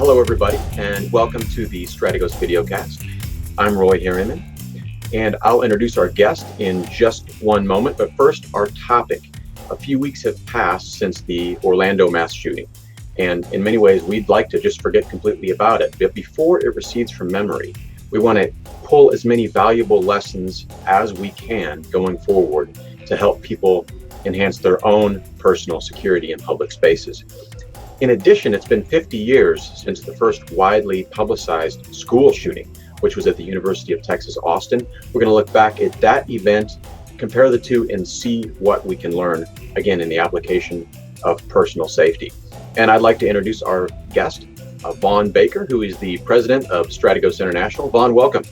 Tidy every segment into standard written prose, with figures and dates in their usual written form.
Hello, everybody, and welcome to the Strategos videocast. I'm Roy Harriman, and I'll introduce our guest in just one moment. But first, our topic. A few weeks have passed since the Orlando mass shooting, and in many ways, we'd like to just forget completely about it. But before it recedes from memory, we want to pull as many valuable lessons as we can going forward to help people enhance their own personal security in public spaces. In addition, it's been 50 years since the first widely publicized school shooting, which was at the University of Texas, Austin. We're going to look back at that event, compare the two, and see what we can learn, again, in the application of personal safety. And I'd like to introduce our guest, Vaughn Baker, who is the president of Strategos International. Vaughn, welcome.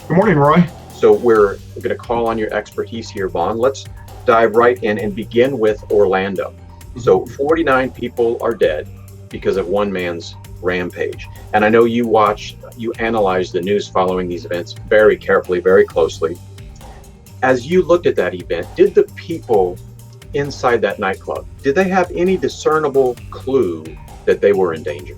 Good morning, Roy. So we're going to call on your expertise here, Vaughn. Let's dive right in and begin with Orlando. So 49 people are dead because of one man's rampage. And I know you analyzed the news following these events very carefully, very closely. As you looked at that event, did the people inside that nightclub, did they have any discernible clue that they were in danger?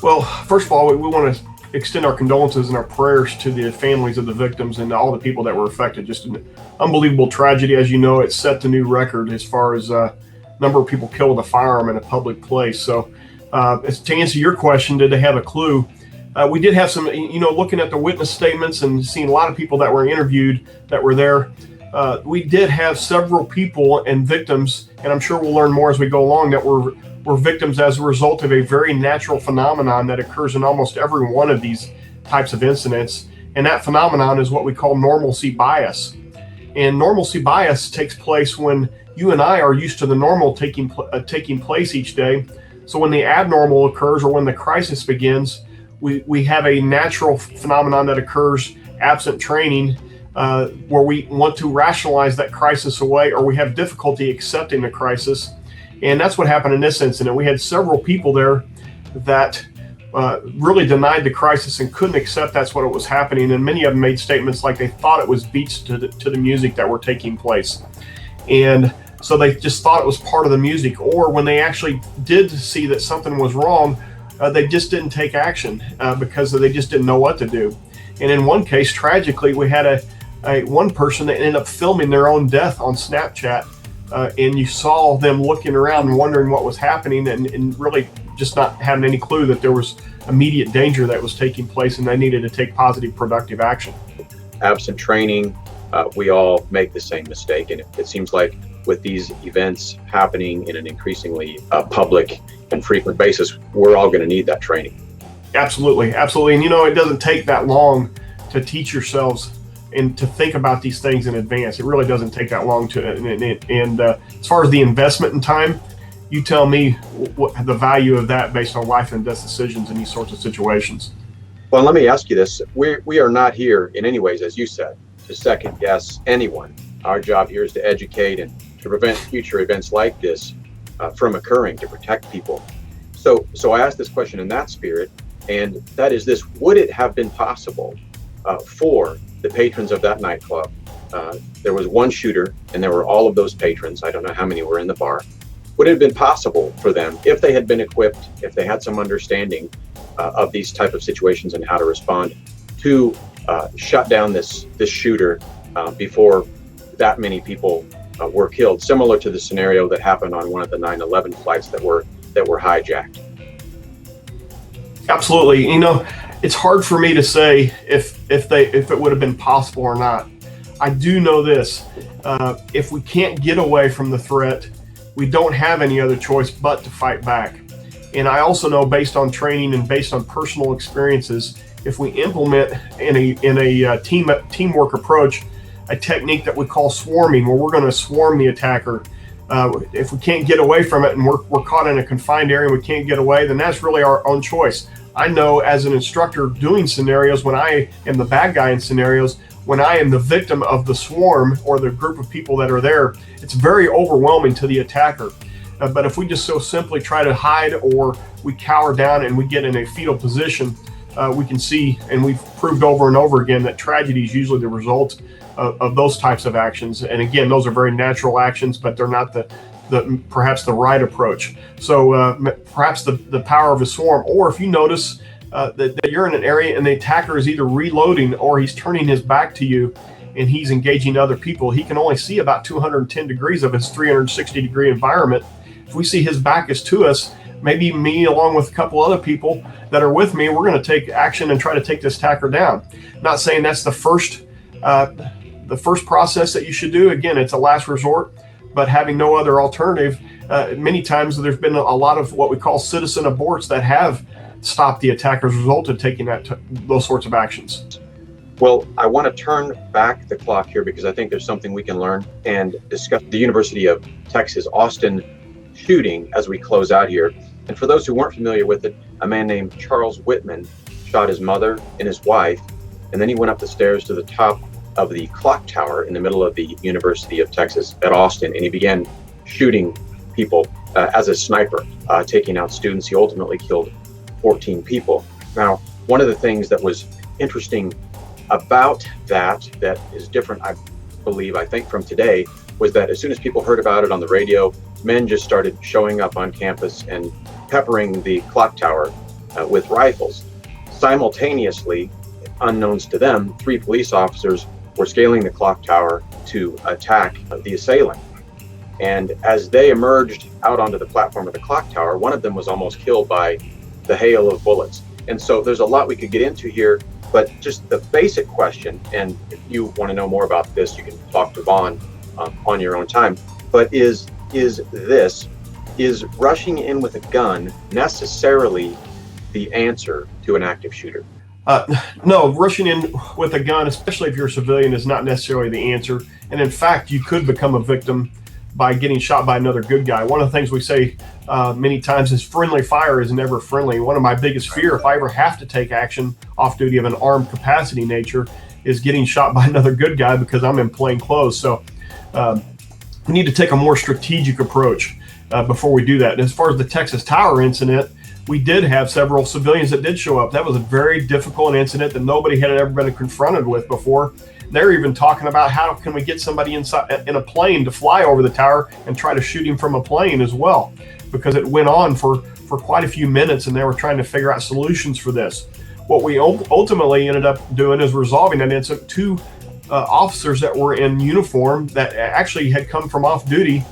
Well, first of all, we want to extend our condolences and our prayers to the families of the victims and all the people that were affected. Just an unbelievable tragedy. As you know, it set the new record as far as number of people killed with a firearm in a public place. So to answer your question, did they have a clue? We did have some, looking at the witness statements and seeing a lot of people that were interviewed that were there. We did have several people and victims, and I'm sure we'll learn more as we go along, that were victims as a result of a very natural phenomenon that occurs in almost every one of these types of incidents. And that phenomenon is what we call normalcy bias. And normalcy bias takes place when you and I are used to the normal taking place each day. So when the abnormal occurs or when the crisis begins, we have a natural phenomenon that occurs absent training, where we want to rationalize that crisis away, or we have difficulty accepting the crisis. And that's what happened in this incident. We had several people there that really denied the crisis and couldn't accept that's what was happening. And many of them made statements like they thought it was beats to the music that were taking place. And so they just thought it was part of the music. Or when they actually did see that something was wrong, they just didn't take action because they just didn't know what to do. And in one case, tragically, we had one person that ended up filming their own death on Snapchat. And you saw them looking around and wondering what was happening and really just not having any clue that there was immediate danger that was taking place and they needed to take positive, productive action. Absent training, we all make the same mistake. And it seems like with these events happening in an increasingly public and frequent basis, we're all going to need that training. Absolutely. Absolutely. And it doesn't take that long to teach yourselves and to think about these things in advance. It really doesn't take that long and as far as the investment in time, you tell me what the value of that based on life and death decisions in these sorts of situations. Well, let me ask you this. We are not here in any ways, as you said, to second guess anyone. Our job here is to educate and to prevent future events like this from occurring, to protect people. So I asked this question in that spirit, and that is this: would it have been possible for the patrons of that nightclub? There was one shooter, and there were all of those patrons. I don't know how many were in the bar. Would it have been possible for them, if they had been equipped, if they had some understanding of these type of situations and how to respond, to shut down this shooter before that many people were killed, similar to the scenario that happened on one of the 9/11 flights that were hijacked? Absolutely. It's hard for me to say if it would have been possible or not. I do know this: if we can't get away from the threat, we don't have any other choice but to fight back. And I also know, based on training and based on personal experiences, if we implement in a teamwork approach a technique that we call swarming, where we're going to swarm the attacker. If we can't get away from it and we're caught in a confined area and we can't get away, then that's really our own choice. I know as an instructor doing scenarios, when I am the bad guy in scenarios, when I am the victim of the swarm or the group of people that are there, it's very overwhelming to the attacker. But if we just so simply try to hide, or we cower down and we get in a fetal position, we can see, and we've proved over and over again, that tragedy is usually the result of those types of actions. And again, those are very natural actions, but they're not the perhaps the right approach. So perhaps the power of a swarm, or if you notice that you're in an area and the attacker is either reloading or he's turning his back to you and he's engaging other people, he can only see about 210 degrees of his 360 degree environment. If we see his back is to us, maybe me along with a couple other people that are with me, we're going to take action and try to take this attacker down. Not saying that's the first process that you should do. Again, it's a last resort, but having no other alternative, many times there's been a lot of what we call citizen aborts that have stopped the attack as a result of taking those sorts of actions. Well, I want to turn back the clock here because I think there's something we can learn and discuss the University of Texas Austin shooting as we close out here. And for those who weren't familiar with it, a man named Charles Whitman shot his mother and his wife, and then he went up the stairs to the top of the clock tower in the middle of the University of Texas at Austin, and he began shooting people as a sniper, taking out students. He ultimately killed 14 people. Now, one of the things that was interesting about that is different, I think, from today, was that as soon as people heard about it on the radio, men just started showing up on campus and peppering the clock tower with rifles. Simultaneously, unknowns to them, 3 police officers were scaling the clock tower to attack the assailant. And as they emerged out onto the platform of the clock tower, one of them was almost killed by the hail of bullets. And so there's a lot we could get into here, but just the basic question, and if you want to know more about this, you can talk to Vaughn on your own time, but is rushing in with a gun necessarily the answer to an active shooter? No, rushing in with a gun, especially if you're a civilian, is not necessarily the answer. And in fact, you could become a victim by getting shot by another good guy. One of the things we say many times is friendly fire is never friendly. One of my biggest fear, if I ever have to take action off duty of an armed capacity nature, is getting shot by another good guy because I'm in plain clothes. So we need to take a more strategic approach before we do that. And as far as the Texas Tower incident, we did have several civilians that did show up. That was a very difficult incident that nobody had ever been confronted with before. They're even talking about how can we get somebody inside in a plane to fly over the tower and try to shoot him from a plane as well, because it went on for quite a few minutes and they were trying to figure out solutions for this. What we ultimately ended up doing is resolving that incident. 2 officers that were in uniform that actually had come from off duty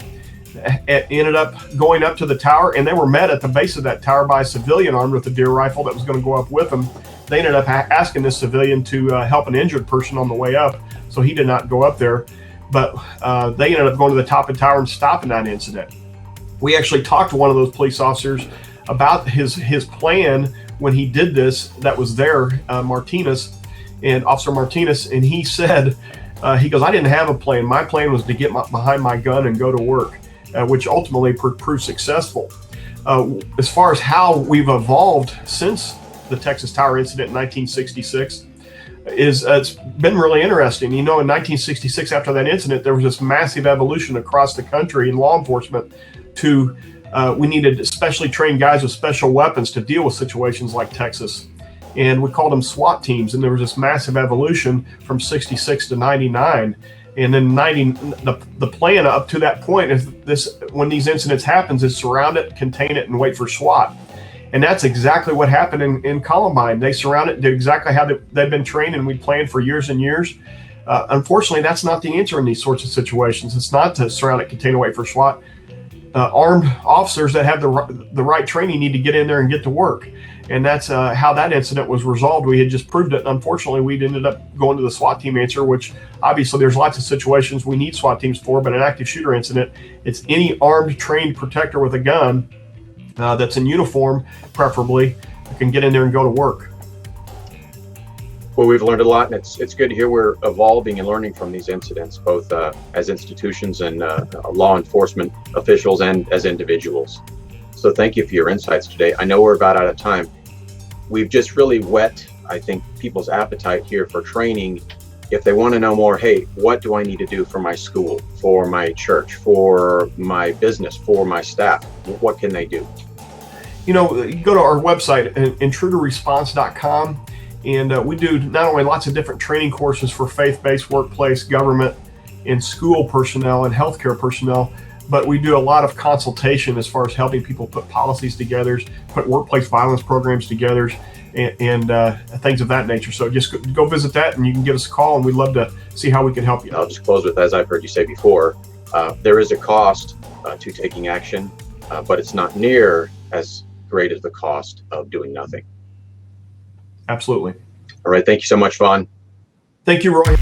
ended up going up to the tower, and they were met at the base of that tower by a civilian armed with a deer rifle that was going to go up with them. They ended up asking this civilian to help an injured person on the way up, so he did not go up there. But they ended up going to the top of the tower and stopping that incident. We actually talked to one of those police officers about his plan when he did this. That was there, Martinez, and Officer Martinez, and he said, he goes, "I didn't have a plan. My plan was to get behind my gun and go to work," which ultimately proved successful. As far as how we've evolved since the Texas Tower incident in 1966, it's been really interesting. You know, in 1966, after that incident, there was this massive evolution across the country in law enforcement to we needed specially trained guys with special weapons to deal with situations like Texas. And we called them SWAT teams. And there was this massive evolution from 66 to 99. And then the plan up to that point is this: when these incidents happens, is surround it, contain it, and wait for SWAT. And that's exactly what happened in Columbine. They surrounded it, did exactly how they've been trained and we planned for years and years. Unfortunately, that's not the answer in these sorts of situations. It's not to surround it, contain, and wait for SWAT. Armed officers that have the right training need to get in there and get to work. And that's how that incident was resolved. We had just proved it. Unfortunately, we ended up going to the SWAT team answer, which obviously there's lots of situations we need SWAT teams for, but an active shooter incident, it's any armed, trained protector with a gun that's in uniform, preferably, who can get in there and go to work. Well, we've learned a lot, and it's good to hear we're evolving and learning from these incidents, both as institutions and law enforcement officials and as individuals. So thank you for your insights today. I know we're about out of time. We've just really whet, I think, people's appetite here for training. If they want to know more, hey, what do I need to do for my school, for my church, for my business, for my staff? What can they do? You know, you go to our website, intruderresponse.com, and we do not only lots of different training courses for faith-based workplace, government, and school personnel and healthcare personnel, but we do a lot of consultation as far as helping people put policies together, put workplace violence programs together, and things of that nature. So just go visit that, and you can give us a call, and we'd love to see how we can help you. I'll just close with, as I've heard you say before, there is a cost to taking action, but it's not near as great as the cost of doing nothing. Absolutely. All right. Thank you so much, Vaughn. Thank you, Roy.